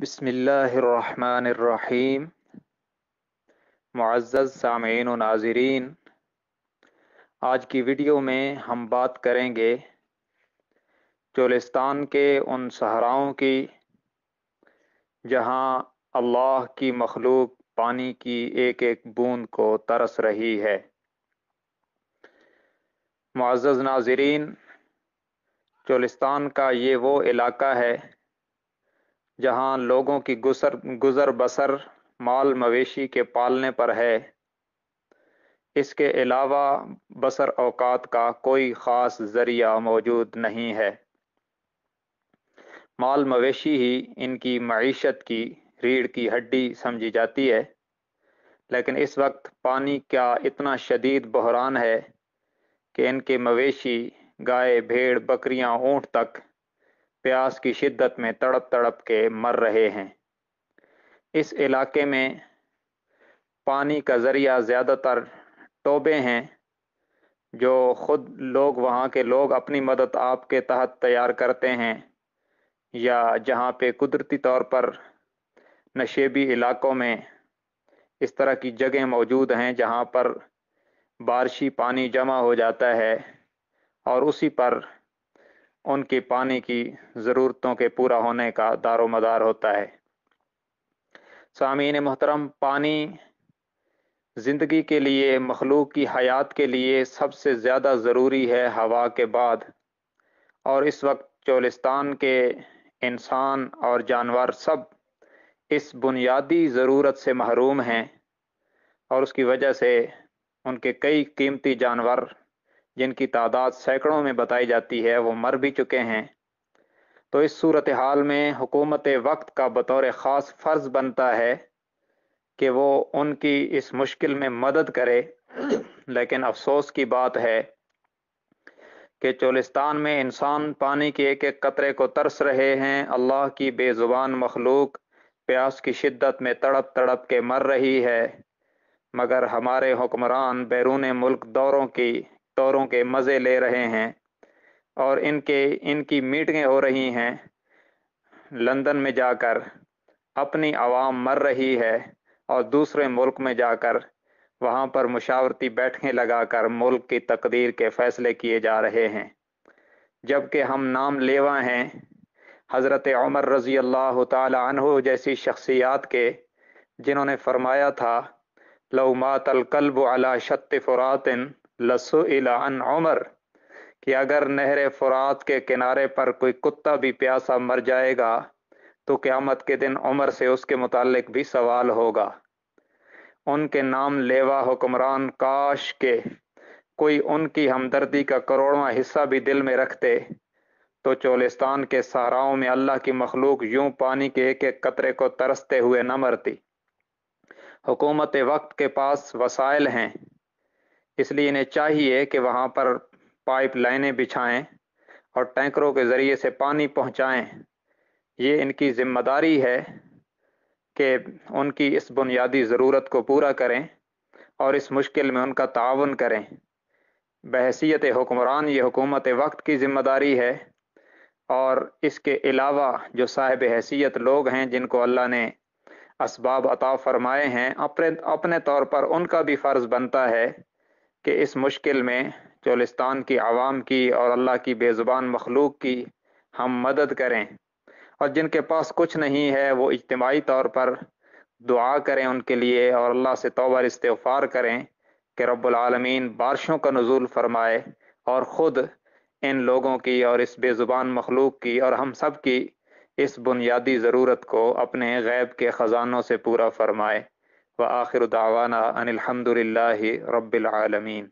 بسم اللہ الرحمن الرحیم۔ معزز سامعین و ناظرین، آج کی ویڈیو میں ہم بات کریں گے چولستان کے ان صحراؤں کی جہاں اللہ کی مخلوق پانی کی ایک ایک بوند کو ترس رہی ہے۔ معزز ناظرین، چولستان کا یہ وہ علاقہ ہے جہاں لوگوں کی گزر بسر مال مویشی کے پالنے پر ہے۔ اس کے علاوہ بسر اوقات کا کوئی خاص ذریعہ موجود نہیں ہے۔ مال مویشی ہی ان کی معیشت کی ریڑھ کی ہڈی سمجھی جاتی ہے، لیکن اس وقت پانی کا اتنا شدید بحران ہے کہ ان کے مویشی گائے، بھیڑ، بکریاں، اونٹ تک پیاس کی شدت میں تڑپ تڑپ کے مر رہے ہیں۔ اس علاقے میں پانی کا ذریعہ زیادہ تر ٹوبے ہیں جو خود وہاں کے لوگ اپنی مدد آپ کے تحت تیار کرتے ہیں، یا جہاں پہ قدرتی طور پر نشیبی علاقوں میں اس طرح کی جگہیں موجود ہیں جہاں پر بارشی پانی جمع ہو جاتا ہے اور اسی پر ان کی پانی کی ضرورتوں کے پورا ہونے کا دار و مدار ہوتا ہے۔ سامعین محترم، پانی زندگی کے لیے، مخلوق کی حیات کے لیے سب سے زیادہ ضروری ہے ہوا کے بعد، اور اس وقت چولستان کے انسان اور جانور سب اس بنیادی ضرورت سے محروم ہیں، اور اس کی وجہ سے ان کے کئی قیمتی جانور جن کی تعداد سینکڑوں میں بتائی جاتی ہے وہ مر بھی چکے ہیں۔ تو اس صورتحال میں حکومت وقت کا بطور خاص فرض بنتا ہے کہ وہ ان کی اس مشکل میں مدد کرے، لیکن افسوس کی بات ہے کہ چولستان میں انسان پانی کے ایک ایک قطرے کو ترس رہے ہیں۔ اللہ کی بے زبان مخلوق پیاس کی شدت میں تڑپ تڑپ کے مر رہی ہے، مگر ہمارے حکمران بیرون ملک دوروں کے مزے لے رہے ہیں، اور ان کی میٹنگیں ہو رہی ہیں لندن میں جا کر، اپنی عوام مر رہی ہے، اور دوسرے ملک میں جا کر وہاں پر مشاورتی بیٹھکیں لگا کر ملک کی تقدیر کے فیصلے کیے جا رہے ہیں، جبکہ ہم نام لیوا ہیں حضرت عمر رضی اللہ تعالی عنہ جیسی شخصیات کے، جنہوں نے فرمایا تھا لو مات الکلب علی شط فرات لسئل عن عمر، کہ اگر نہر فرات کے کنارے پر کوئی کتا بھی پیاسا مر جائے گا تو قیامت کے دن عمر سے اس کے متعلق بھی سوال ہوگا۔ ان کے نام لیوا حکمران کاش کہ کوئی ان کی ہمدردی کا کروڑواں حصہ بھی دل میں رکھتے تو چولستان کے صحراؤں میں اللہ کی مخلوق یوں پانی کے ایک ایک قطرے کو ترستے ہوئے نہ مرتی۔ حکومت وقت کے پاس وسائل ہیں، اس لیے انہیں چاہیے کہ وہاں پر پائپ لائنیں بچھائیں اور ٹینکروں کے ذریعے سے پانی پہنچائیں۔ یہ ان کی ذمہ داری ہے کہ ان کی اس بنیادی ضرورت کو پورا کریں اور اس مشکل میں ان کا تعاون کریں۔ بحیثیت حکمران یہ حکومت وقت کی ذمہ داری ہے، اور اس کے علاوہ جو صاحب حیثیت لوگ ہیں جن کو اللہ نے اسباب عطا فرمائے ہیں، اپنے طور پر ان کا بھی فرض بنتا ہے کہ اس مشکل میں چولستان کی عوام کی اور اللہ کی بے زبان مخلوق کی ہم مدد کریں، اور جن کے پاس کچھ نہیں ہے وہ اجتماعی طور پر دعا کریں ان کے لیے، اور اللہ سے توبہ استغفار کریں کہ رب العالمین بارشوں کا نزول فرمائے اور خود ان لوگوں کی اور اس بے زبان مخلوق کی اور ہم سب کی اس بنیادی ضرورت کو اپنے غیب کے خزانوں سے پورا فرمائے۔ وآخر دعوانا ان الحمد للہ رب العالمین۔